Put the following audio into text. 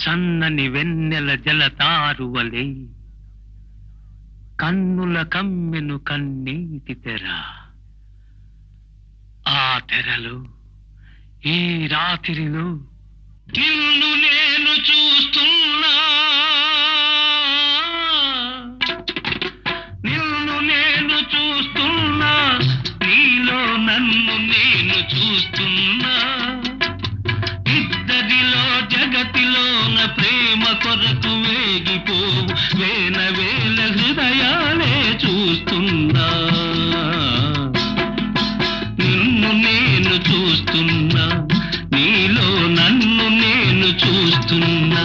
చన్నని వెన్నెల జలతారువలే కన్నుల కమ్మెను కన్నీటి తెర. ఆ తెరలో ఈ రాత్రిలో నిన్ను నేను చూస్తున్నా, నిన్ను నేను చూస్తున్నా, నీలో నన్ను నేను చూస్తున్నా. ఇద్దరిలో జగతిలోన ప్రేమ కొరకు వేగిపోవు వేల వేల హృదయాలే చూస్తున్నా. నిన్ను నేను చూస్తున్నా, నీలో నన్ను నేను చూస్తున్నా.